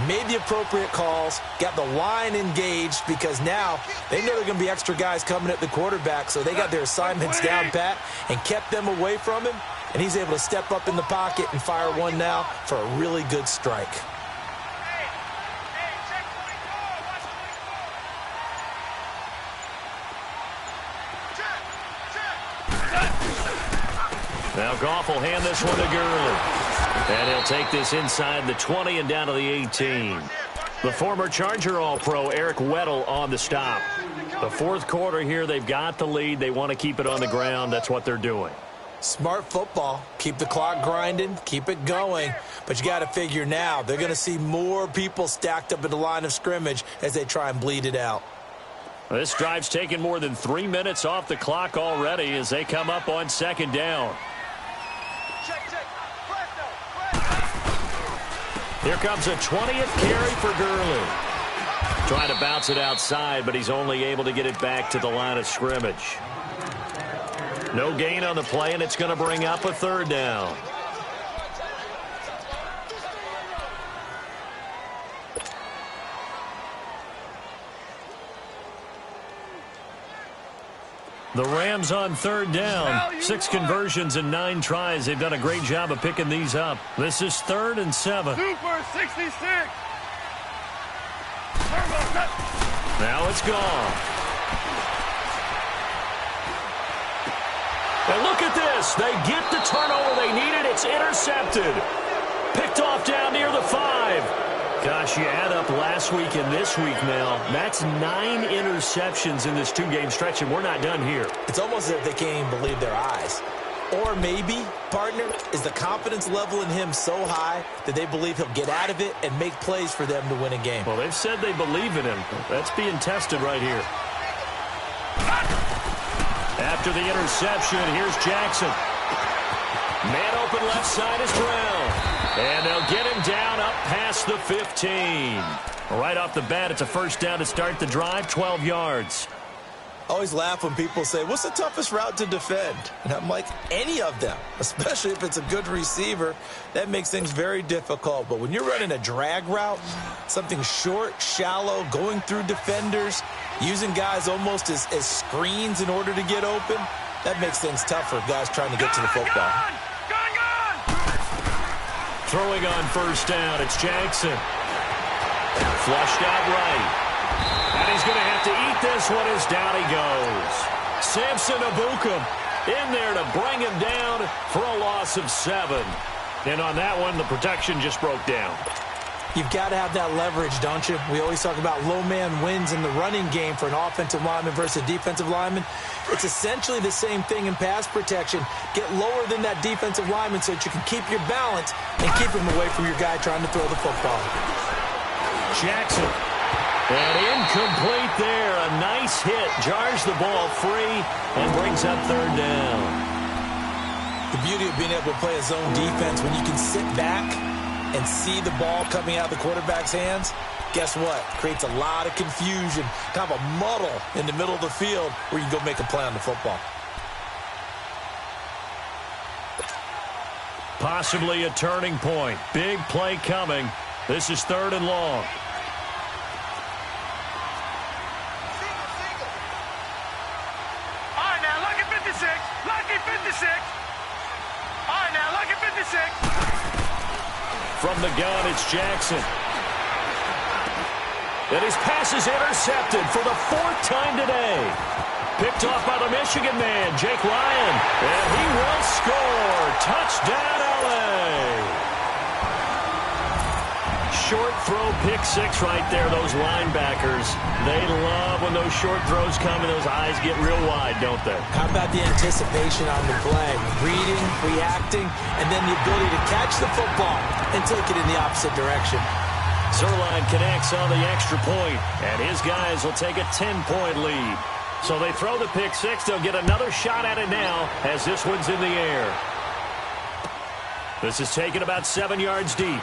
made the appropriate calls, got the line engaged because now they know they're going to be extra guys coming at the quarterback, so they got their assignments down pat and kept them away from him, and he's able to step up in the pocket and fire one now for a really good strike. Now Goff will hand this one to Gurley. And he'll take this inside the 20 and down to the 18. The former Charger All-Pro Eric Weddle on the stop. The 4th quarter here, they've got the lead. They want to keep it on the ground. That's what they're doing. Smart football. Keep the clock grinding. Keep it going. But you got to figure now they're going to see more people stacked up at the line of scrimmage as they try and bleed it out. This drive's taken more than 3 minutes off the clock already as they come up on 2nd down. Here comes a 20th carry for Gurley. Trying to bounce it outside, but he's only able to get it back to the line of scrimmage. No gain on the play, and it's going to bring up a 3rd down. The Rams on 3rd down. 6 conversions and 9 tries. They've done a great job of picking these up. This is 3rd and 7. Super 66. Now it's gone. And look at this. They get the turnover they needed. It's intercepted. Picked off down near the 5. Gosh, you add up last week and this week now. That's 9 interceptions in this 2-game stretch, and we're not done here. It's almost as if they can't even believe their eyes. Or maybe, partner, is the confidence level in him so high that they believe he'll get out of it and make plays for them to win a game. Well, they've said they believe in him. That's being tested right here. After the interception, here's Jackson. Man open left side is Brown. And they'll get him down up past the 15. Right off the bat, it's a 1st down to start the drive, 12 yards. I always laugh when people say, what's the toughest route to defend? And I'm like, any of them, especially if it's a good receiver. That makes things very difficult. But when you're running a drag route, something short, shallow, going through defenders, using guys almost as screens in order to get open, that makes things tough for guys trying to get to the football. Throwing on 1st down, it's Jackson. Flushed out right. And he's going to have to eat this one as down he goes. Samson Ebukam in there to bring him down for a loss of 7. And on that one, the protection just broke down. You've got to have that leverage, don't you? We always talk about low man wins in the running game for an offensive lineman versus a defensive lineman. It's essentially the same thing in pass protection. Get lower than that defensive lineman so that you can keep your balance and keep him away from your guy trying to throw the football. Jackson. And incomplete there. A nice hit. Jars the ball free and brings up 3rd down. The beauty of being able to play a zone defense when you can sit back and see the ball coming out of the quarterback's hands, guess what? Creates a lot of confusion, kind of a muddle in the middle of the field where you can go make a play on the football. Possibly a turning point. Big play coming. This is 3rd and long. All right, now, look at 56. Lucky 56. All right, now, look at 56. From the gun, it's Jackson. And his pass is intercepted for the 4th time today. Picked off by the Michigan man, Jake Ryan. And he will score. Touchdown, LA. Short throw, pick 6 right there. Those linebackers, they love when those short throws come and those eyes get real wide, don't they? How about the anticipation on the play? Reading, reacting, and then the ability to catch the football and take it in the opposite direction. Zuerlein connects on the extra point, and his guys will take a 10-point lead. So they throw the pick 6. They'll get another shot at it now as this one's in the air. This is taken about 7 yards deep.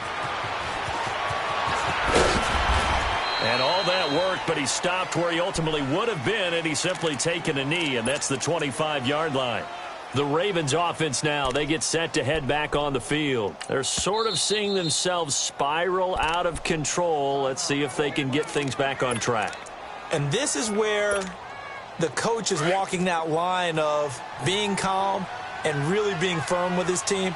And all that worked, but he stopped where he ultimately would have been, and he's simply taken a knee, and that's the 25-yard line. The Ravens offense now, they get set to head back on the field. They're sort of seeing themselves spiral out of control. Let's see if they can get things back on track. And this is where the coach is walking that line of being calm and really being firm with his team.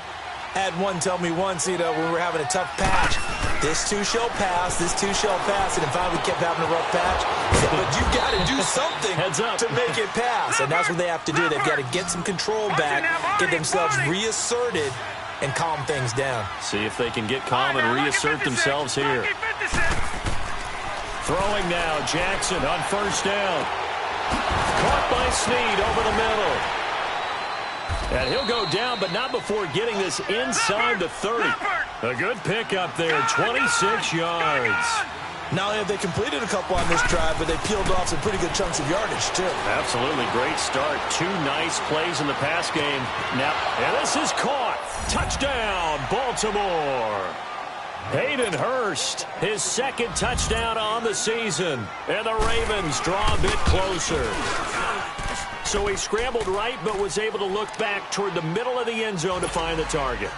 Had one tell me once, when we were having a tough patch, this too shall pass, this too shall pass, and if I kept having a rough patch, he said, but you've got to do something to make it pass, and that's what they have to do. They've got to get some control back, get themselves reasserted, and calm things down. See if they can get calm and reassert themselves here. Throwing now, Jackson on 1st down. Caught by Snead over the middle. And he'll go down, but not before getting this inside the 30. A good pickup there, 26 yards. Not only have they completed a couple on this drive, but they peeled off some pretty good chunks of yardage, too. Absolutely great start. 2 nice plays in the pass game. Now, and this is caught. Touchdown, Baltimore. Hayden Hurst, his 2nd touchdown on the season. And the Ravens draw a bit closer. So he scrambled right, but was able to look back toward the middle of the end zone to find the target.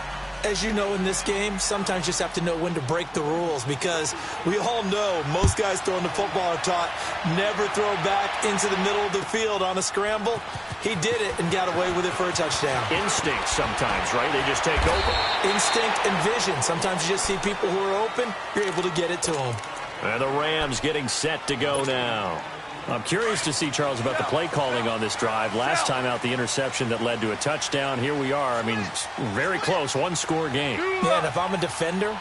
As you know, in this game, sometimes you just have to know when to break the rules, because we all know most guys throwing the football are taught never throw back into the middle of the field on a scramble. He did it and got away with it for a touchdown. Instinct sometimes, right? They just take over. Instinct and vision. Sometimes you just see people who are open, you're able to get it to them. And the Rams getting set to go now. I'm curious to see, Charles, about the play calling on this drive. Last time out, the interception that led to a touchdown. Here we are. I mean, very close, 1-score game. Yeah, and if I'm a defender,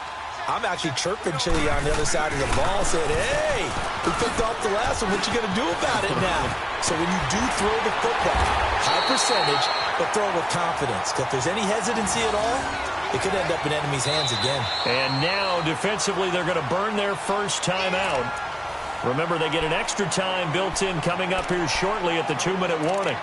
I'm actually chirping Chili on the other side of the ball, saying, hey, we picked off the last one. What you going to do about it now? So when you do throw the football, high percentage, but throw it with confidence. If there's any hesitancy at all, it could end up in enemy's hands again. And now, defensively, they're going to burn their first time out. Remember, they get an extra time built in coming up here shortly at the 2-minute warning.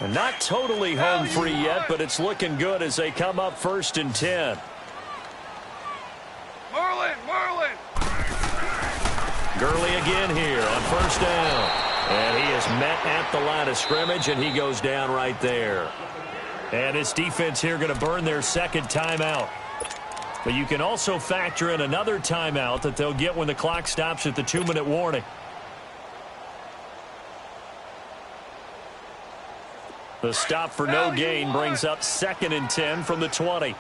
And not totally home free yet, but it's looking good as they come up 1st and 10. Merlin! Gurley again here on 1st down. And he is met at the line of scrimmage, and he goes down right there. And this defense here going to burn their 2nd timeout. But you can also factor in another timeout that they'll get when the clock stops at the 2-minute warning. The stop for no gain brings up 2nd and 10 from the 20.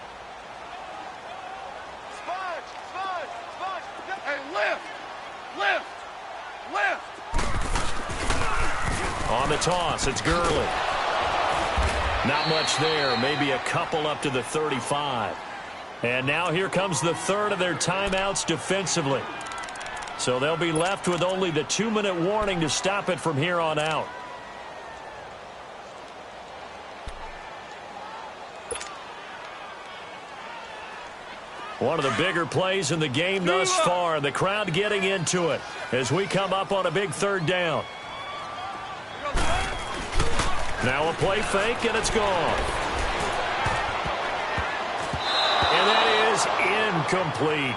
Lift! Lift! Lift! On the toss, it's Gurley. Not much there, maybe a couple up to the 35. And now here comes the third of their timeouts defensively. So they'll be left with only the 2-minute warning to stop it from here on out. One of the bigger plays in the game thus far. The crowd getting into it as we come up on a big third down. Now a play fake, and it's gone. And that is incomplete.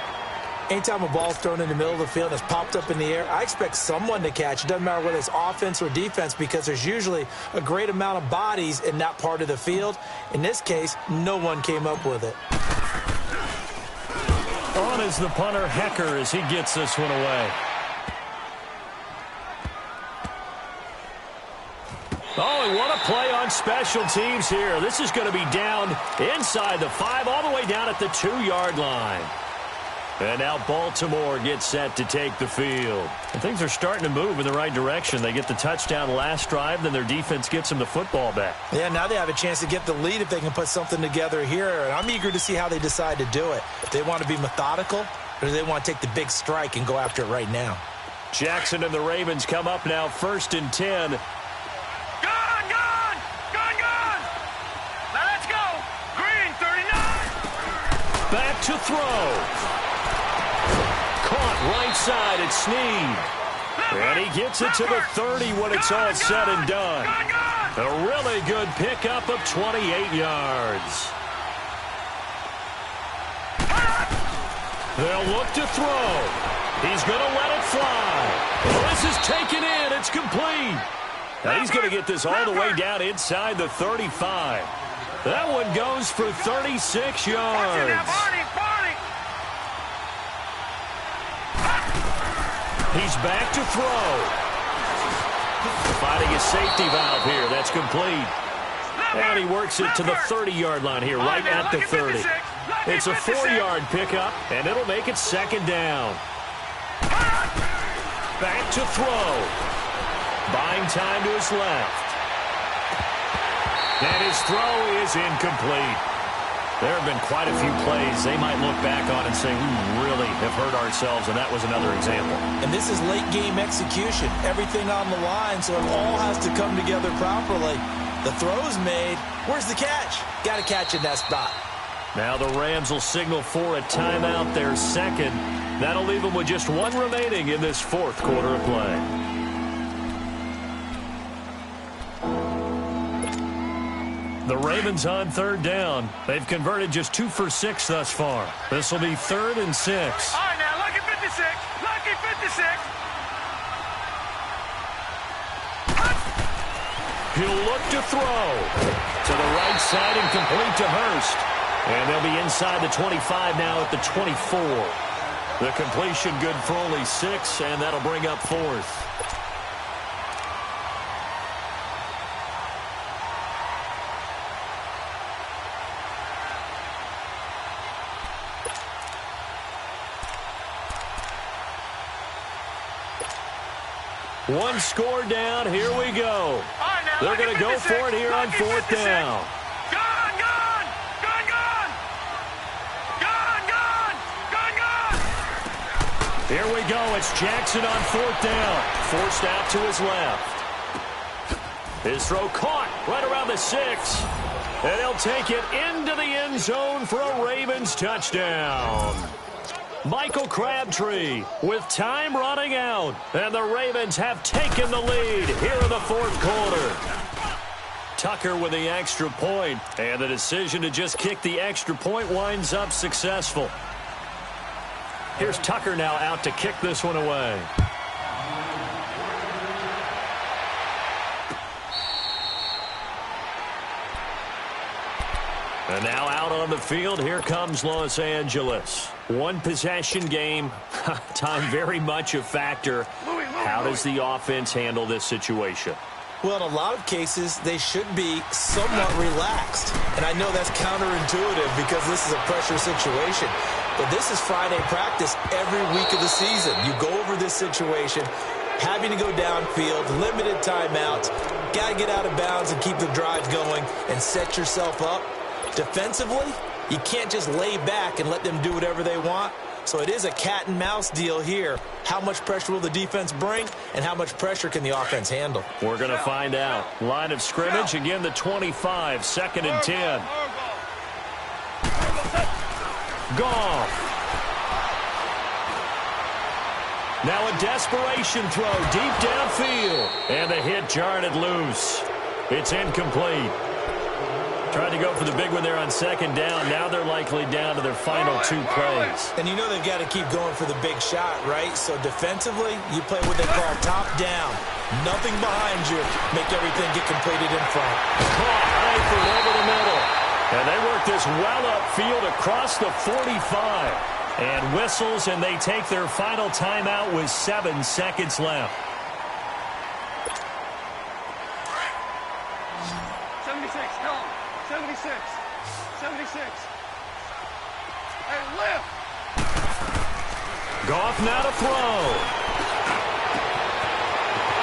Anytime a ball's thrown in the middle of the field and it's popped up in the air, I expect someone to catch. It doesn't matter whether it's offense or defense because there's usually a great amount of bodies in that part of the field. In this case, no one came up with it. On is the punter, Hecker, as he gets this one away. Oh, and what a play on special teams here. This is going to be down inside the 5, all the way down at the 2-yard line. And now Baltimore gets set to take the field. And things are starting to move in the right direction. They get the touchdown last drive, then their defense gets them the football back. Yeah, now they have a chance to get the lead if they can put something together here. And I'm eager to see how they decide to do it. If they want to be methodical, or do they want to take the big strike and go after it right now? Jackson and the Ravens come up now 1st and 10. Back to throw. Caught right side at Snead. And he gets it to the 30 when it's all said and done. A really good pickup of 28 yards. They'll look to throw. He's going to let it fly. Well, this is taken in. It's complete. Now he's going to get this all the way down inside the 35. That one goes for 36 yards. He's back to throw. Finding a safety valve here. That's complete. And he works it to the 30-yard line here, right at the 30. It's a 4-yard pickup, and it'll make it 2nd down. Back to throw. Buying time to his left. And his throw is incomplete. There have been quite a few plays they might look back on and say, we really have hurt ourselves, and that was another example. And this is late-game execution. Everything on the line, so it all has to come together properly. The throw's made. Where's the catch? Got to catch in that spot. Now the Rams will signal for a timeout, their second. That'll leave them with just one remaining in this 4th quarter of play. The Ravens on 3rd down. They've converted just 2 for 6 thus far. This will be 3rd and 6. All right, now, lucky 56. Lucky 56. He'll look to throw. To the right side and complete to Hurst. And they'll be inside the 25 now at the 24. The completion good for only 6, and that'll bring up 4th. One score down. Here we go. Right, now, they're going to go for it here on 4th down. Gone, gone, gone, gone. Gone, gone, gone, gone. Here we go. It's Jackson on 4th down. Forced out to his left. His throw caught right around the 6. And he'll take it into the end zone for a Ravens touchdown. Michael Crabtree with time running out. And the Ravens have taken the lead here in the 4th quarter. Tucker with the extra point. And the decision to just kick the extra point winds up successful. Here's Tucker now out to kick this one away. And now out on the field, here comes Los Angeles. One possession game, time very much a factor. How does the offense handle this situation? Well, in a lot of cases, they should be somewhat relaxed. And I know that's counterintuitive because this is a pressure situation. But this is Friday practice every week of the season. You go over this situation, having to go downfield, limited timeouts, got to get out of bounds and keep the drive going and set yourself up. Defensively, you can't just lay back and let them do whatever they want. So it is a cat and mouse deal here. How much pressure will the defense bring, and how much pressure can the offense handle? We're going to find out. Line of scrimmage, again the 25, 2nd and 10. Goff. Now a desperation throw deep downfield. And the hit jarred it loose. It's incomplete. Tried to go for the big one there on 2nd down. Now they're likely down to their final 2 plays. And you know they've got to keep going for the big shot, right? So defensively, you play what they call top down. Nothing behind you. Make everything get completed in front. Caught Eifert over the middle. And they work this well upfield across the 45. And whistles, and they take their final timeout with 7 seconds left. 76, come on. 76. 76. Hey, lift. Goff now to throw.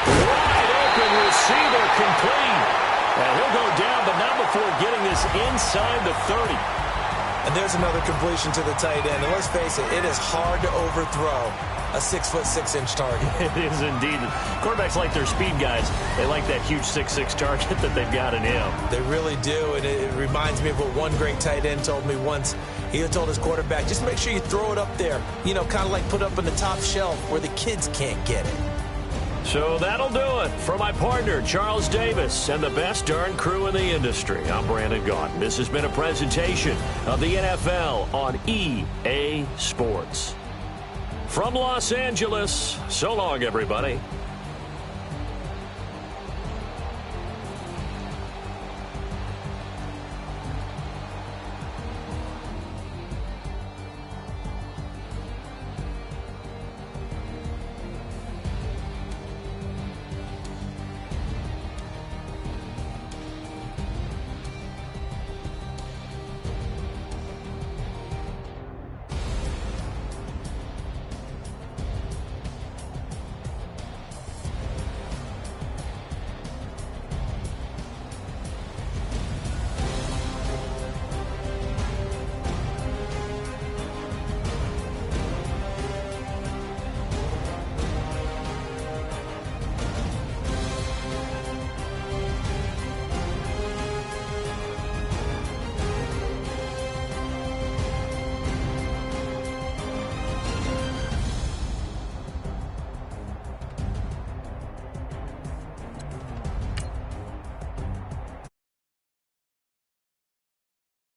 Wide open receiver complete. And he'll go down, but not before getting this inside the 30. And there's another completion to the tight end. And let's face it, it is hard to overthrow a 6'6" target. It is indeed. Quarterbacks like their speed guys. They like that huge 6'6" target that they've got in him. They really do, and it reminds me of what one great tight end told me once. He told his quarterback, just make sure you throw it up there. You know, kind of like put up on the top shelf where the kids can't get it. So that'll do it for my partner, Charles Davis, and the best darn crew in the industry. I'm Brandon Gaudin. This has been a presentation of the NFL on EA Sports. From Los Angeles, so long, everybody.